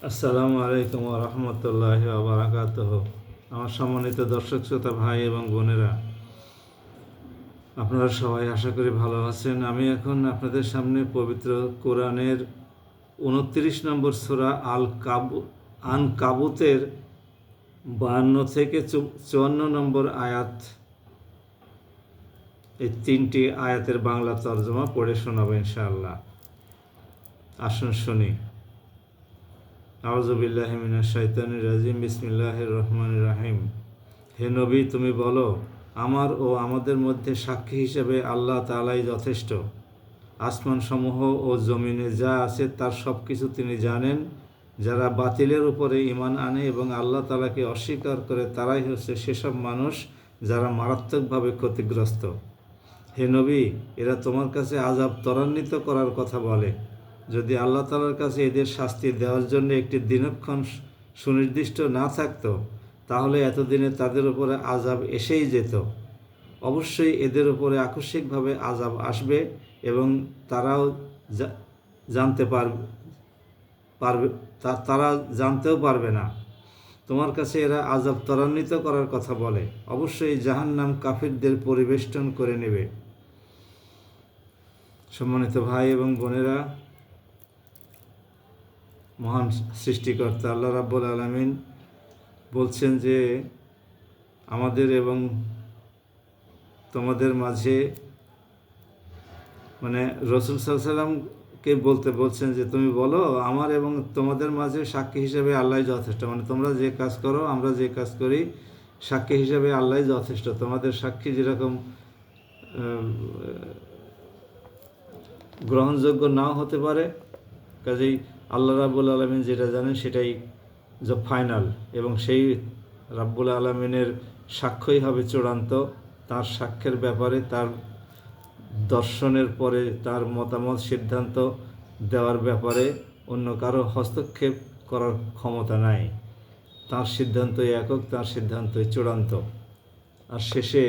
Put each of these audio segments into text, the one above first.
আসসালামু আলাইকুম ওয়া রাহমাতুল্লাহি ওয়া বারাকাতুহু। আমার সম্মানিত দর্শক শ্রোতা ভাই এবং বোনেরা, আপনারা সবাই আশা করি ভালো আছেন। আমি এখন আপনাদের সামনে পবিত্র কোরআনের 29 নম্বর সূরা আনকাবুতের 52 থেকে 54 নম্বর আয়াত, এই 3টি আয়াতের বাংলা তর্জমা পড়ে শোনাবো ইনশাআল্লাহ। আসুন শুনি। আউযু বিল্লাহি মিনাশ শাইতানির রাজিম। বিসমিল্লাহির রহমানির রহিম। হে নবী, তুমি বলো, আমার ও আমাদের মধ্যে সাক্ষী হিসেবে আল্লাহ তাআলাই যথেষ্ট। আসমানসমূহ ও জমিনে যা আছে তার সব কিছু তিনি জানেন। যারা বাতিলের উপরে ঈমান আনে এবং আল্লাহ তাআলাকে অস্বীকার করে তারাই হচ্ছে সেসব মানুষ যারা মারাত্মকভাবে ক্ষতিগ্রস্ত। হে নবী, এরা তোমার কাছে আযাব ত্বরান্বিত করার কথা বলে। যদি আল্লাহ তাআলার কাছে এদের শাস্তি দেওয়ার জন্য একটি দিনক্ষণ সুনির্দিষ্ট না থাকত, তাহলে এতদিনে তাদের উপরে আযাব এসেই যেত। অবশ্যই এদের উপরে আকস্মিকভাবে আযাব আসবে এবং তারাও জানতে পারবে তারা জানতেও পারবে না। তোমার কাছে এরা আযাব ত্বরান্বিত করার কথা বলে। অবশ্যই জাহান্নাম কাফিরদের পরিবেষ্টন করে নেবে। সম্মানিত ভাই এবং বোনেরা, মহান সৃষ্টিকর্তা আল্লাহ রাব্বুল আলামিন বলছেন যে আমাদের এবং তোমাদের মাঝে, মানে রাসূল সাল্লাল্লাহু আলাইহি সাল্লামকে বলছেন যে তুমি বলো, আমার এবং তোমাদের মাঝে সাক্ষী হিসেবে আল্লাহই যথেষ্ট। মানে তোমরা যে কাজ করো, আমরা যে কাজ করি, সাক্ষী হিসেবে আল্লাহই যথেষ্ট। তোমাদের সাক্ষী যেরকম গ্রহণযোগ্য নাও হতে পারে, কাজেই আল্লাহ রাব্বুল আলামিন যেটা জানেন সেটাই ফাইনাল, এবং সেই রাব্বুল আলামিনের সাক্ষ্যই হবে চূড়ান্ত। তার সাক্ষ্যের ব্যাপারে, তার দর্শনের পরে তার মতামত সিদ্ধান্ত দেওয়ার ব্যাপারে অন্য কারো হস্তক্ষেপ করার ক্ষমতা নাই। তার সিদ্ধান্তই একক, তার সিদ্ধান্তই চূড়ান্ত। আর শেষে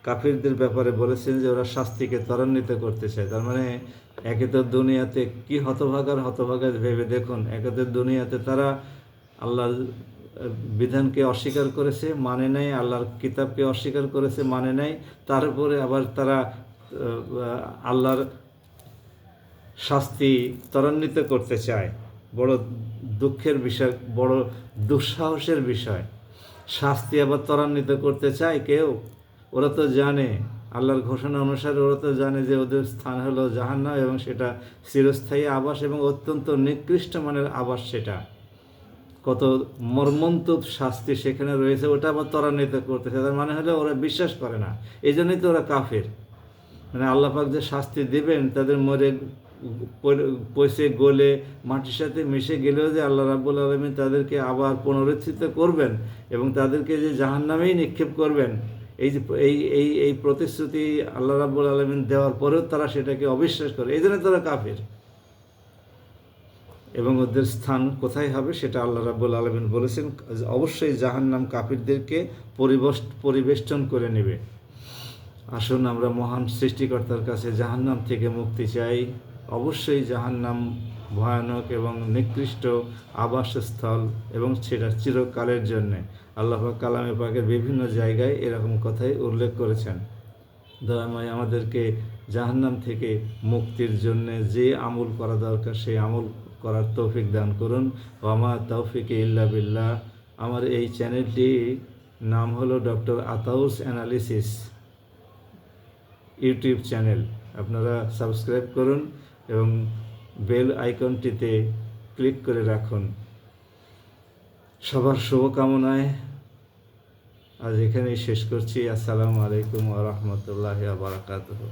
কাফিরদের ব্যাপারে বলেছেন যে ওরা শাস্তিকে ত্বরান্বিত করতে চায়। তার মানে একে তো দুনিয়াতে কি হতভাগার ভেবে দেখুন, একে তো দুনিয়াতে তারা আল্লাহর বিধানকে অস্বীকার করেছে, মানে নাই, আল্লাহর কিতাবকে অস্বীকার করেছে, মানে নাই। তার উপরে আবার তারা আল্লাহর শাস্তি ত্বরান্বিত করতে চায়। বড় দুঃখের বিষয়, বড় দুঃসাহসের বিষয়। শাস্তি আবার ত্বরান্বিত করতে চায় কেউ? ওরা তো জানে, আল্লাহর ঘোষণা অনুসারে ওরা তো জানে যে ওদের স্থান হলো জাহান্নাম, এবং সেটা চিরস্থায়ী আবাস এবং অত্যন্ত নিকৃষ্ট মানের আবাস। সেটা কত মর্মন্তুদ শাস্তি সেখানে রয়েছে, ওটা আবার ত্বরান্বিত করতেছে। তার মানে হলো ওরা বিশ্বাস করে না, এই জন্যই তো ওরা কাফের। মানে আল্লাহ পাক যে শাস্তি দেবেন, তাদের মরে পচে গলে মাটির সাথে মিশে গেলেও যে আল্লাহ রাব্বুল আলামিন তাদেরকে আবার পুনরুত্থিত করবেন এবং তাদেরকে যে জাহান্নামেই নিক্ষেপ করবেন, এই যে এই প্রতিশ্রুতি আল্লাহ রাব্বুল আলামিন দেওয়ার পরেও তারা সেটাকে অবিশ্বাস করে। এই জন্য তারা কাফের। এবং ওদের স্থান কোথায় হবে সেটা আল্লাহ রাব্বুল আলামিন বলেছেন, অবশ্যই জাহান্নাম কাফিরদেরকে পরিবেষ্টন করে নেবে। আসুন আমরা মহান সৃষ্টিকর্তার কাছে জাহান্নাম থেকে মুক্তি চাই। অবশ্যই জাহান্নাম ভয়ানক এবং নিকৃষ্ট আবাসস্থল, এবং সেটা চিরকালের জন্যে। আল্লাহ পাক কালামে পাকের বিভিন্ন জায়গায় এরকম কথাই উল্লেখ করেছেন। দয়াময় আমাদেরকে জাহান্নাম থেকে মুক্তির জন্যে যে আমল করা দরকার সেই আমল করার তৌফিক দান করুন। ওয়া তৌফিকে ইল্লা বিল্লাহ। আমার এই চ্যানেলটি নাম হলো doctor Ataus analysis YouTube channel. আপনারা সাবস্ক্রাইব করুন এবং বেল আইকনটিতে ক্লিক করে রাখুন। সবার শুভকামনায় আজ এখানেই শেষ করছি। আসসালামু আলাইকুম ওয়া রাহমাতুল্লাহি ওয়া বারাকাতুহু।